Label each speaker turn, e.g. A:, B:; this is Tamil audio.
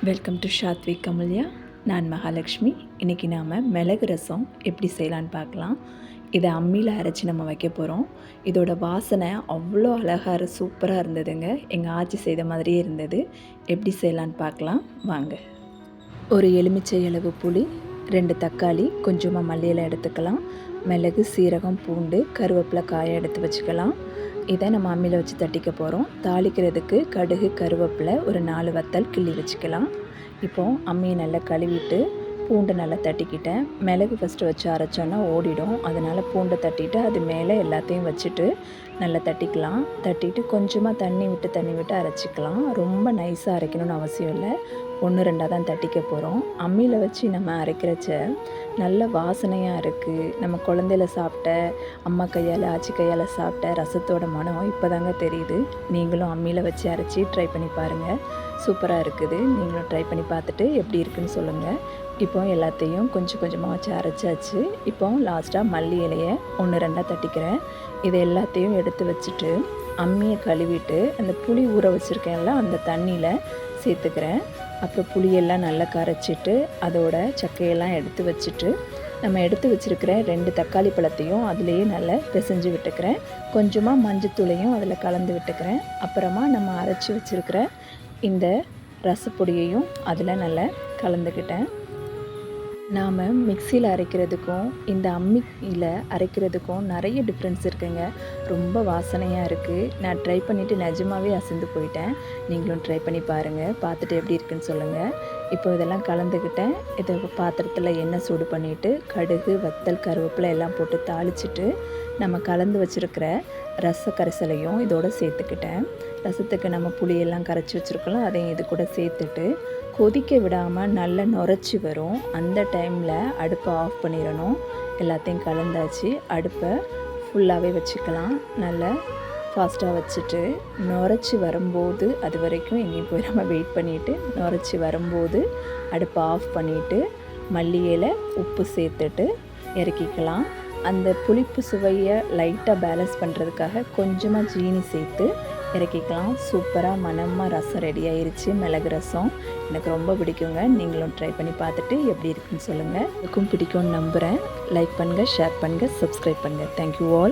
A: Welcome to Shathvik கமல்யா. நான் மகாலட்சுமி. இன்றைக்கி நாம் மிளகு ரசம் எப்படி செய்யலான்னு பார்க்கலாம். இதை அம்மியில் அரைச்சி நம்ம வைக்க போகிறோம். இதோட வாசனை அவ்வளோ அழகாக சூப்பராக இருந்ததுங்க. எங்கள் ஆச்சி செய்த மாதிரியே இருந்தது. எப்படி செய்யலான்னு பார்க்கலாம் வாங்க. ஒரு எலுமிச்சை அளவு புளி, 2 தக்காளி, கொஞ்சமாக மல்லியில் எடுத்துக்கலாம். மிளகு, சீரகம், பூண்டு, கருவேப்பிலை காயை எடுத்து வச்சுக்கலாம். இதை நம்ம அம்மியில் வச்சு தட்டிக்க போகிறோம். தாளிக்கிறதுக்கு கடுகு, கருவேப்பிலை, ஒரு 4 வத்தல் கிள்ளி வச்சுக்கலாம். இப்போது அம்மியை நல்லா கழுவிட்டு பூண்டை நல்லா தட்டிக்கிட்டேன். மிளகு ஃபஸ்ட்டு வச்சு அரைச்சோன்னா ஓடிடும். அதனால் பூண்டை தட்டிட்டு அது மேலே எல்லாத்தையும் வச்சுட்டு நல்லா தட்டிக்கலாம். தட்டிட்டு கொஞ்சமாக தண்ணி விட்டு அரைச்சிக்கலாம். ரொம்ப நைஸாக அரைக்கணும்னு அவசியம் இல்லை. 1-2 தான் தட்டிக்க போகிறோம். அம்மியில் வச்சு நம்ம அரைக்கிறச்ச நல்ல வாசனையாக இருக்குது. நம்ம குழந்தையில சாப்பிட்ட, அம்மா கையால், ஆச்சி கையால் சாப்பிட்ட ரசத்தோட மனம் இப்போ தாங்க தெரியுது. நீங்களும் அம்மியில் வச்சு அரைச்சி ட்ரை பண்ணி பாருங்கள். சூப்பராக இருக்குது. நீங்களும் ட்ரை பண்ணி பார்த்துட்டு எப்படி இருக்குன்னு சொல்லுங்கள். இப்போ எல்லாத்தையும் கொஞ்சம் கொஞ்சமாக வச்சு அரைச்சாச்சு. இப்போ லாஸ்ட்டாக மல்லி இலையை 1-2 தட்டிக்கிறேன். இது எல்லாத்தையும் எடுத்து வச்சுட்டு அம்மியை கழுவிட்டு அந்த புளி ஊற வச்சுருக்கேன்ல அந்த தண்ணியில் சேர்த்துக்கிறேன். அப்புறம் புளியெல்லாம் நல்லா கரைச்சிட்டு அதோட சக்கையெல்லாம் எடுத்து வச்சுட்டு நம்ம எடுத்து வச்சுருக்கிற 2 தக்காளி பழத்தையும் அதிலேயே நல்லா பிசைஞ்சு விட்டுக்கிறேன். கொஞ்சமாக மஞ்சத்தூளையும் அதில் கலந்து விட்டுக்கிறேன். அப்புறமா நம்ம அரைச்சி வச்சுருக்கிற இந்த ரசப்பொடியையும் அதில் நல்லா கலந்துக்கிட்டேன். நாம் மிக்சியில் அரைக்கிறதுக்கும் இந்த அம்மியில் அரைக்கிறதுக்கும் நிறைய டிஃப்ரென்ஸ் இருக்குங்க. ரொம்ப வாசனையாக இருக்குது. நான் ட்ரை பண்ணிவிட்டு நிஜமாகவே அசந்து போயிட்டேன். நீங்களும் ட்ரை பண்ணி பாருங்கள். பார்த்துட்டு எப்படி இருக்குன்னு சொல்லுங்கள். இப்போ இதெல்லாம் கலந்துக்கிட்டேன். இதை பாத்திரத்தில் எண்ணெய் சூடு பண்ணிவிட்டு கடுகு, வத்தல், கருவேப்பிலை எல்லாம் போட்டு தாளிச்சிட்டு நம்ம கலந்து வச்சுருக்கிற ரச கரைசலையும் இதோடு சேர்த்துக்கிட்டேன். ரசத்துக்கு நம்ம புளியெல்லாம் கரைச்சி வச்சுருக்கலாம். அதையும் இது கூட சேர்த்துட்டு கொதிக்க விடாமல் நல்லா நுரைச்சி வரும். அந்த டைமில் அடுப்பை ஆஃப் பண்ணிடணும். எல்லாத்தையும் கலந்தாச்சு. அடுப்பை ஃபுல்லாகவே வச்சுக்கலாம். நல்லா ஃபாஸ்ட்டாக வச்சுட்டு நுரைச்சி வரும்போது அது வரைக்கும் எங்கேயும் போய் நம்ம வெயிட் பண்ணிவிட்டு நுரைச்சி வரும்போது அடுப்பை ஆஃப் பண்ணிவிட்டு மல்லி இலை, உப்பு சேர்த்துட்டு இறக்கிக்கலாம். அந்த புளிப்பு சுவையை லைட்டாக பேலன்ஸ் பண்ணுறதுக்காக கொஞ்சமாக ஜீனி சேர்த்து இறக்கிக்கலாம். சூப்பராக மணமாக ரசம் ரெடி ஆயிடுச்சு. மிளகு ரசம் எனக்கு ரொம்ப பிடிக்குங்க. நீங்களும் ட்ரை பண்ணி பார்த்துட்டு எப்படி இருக்குன்னு சொல்லுங்கள். எனக்கும் பிடிக்கும்னு நம்புகிறேன். லைக் பண்ணுங்கள், ஷேர் பண்ணுங்கள், சப்ஸ்கிரைப் பண்ணுங்கள். Thank you all.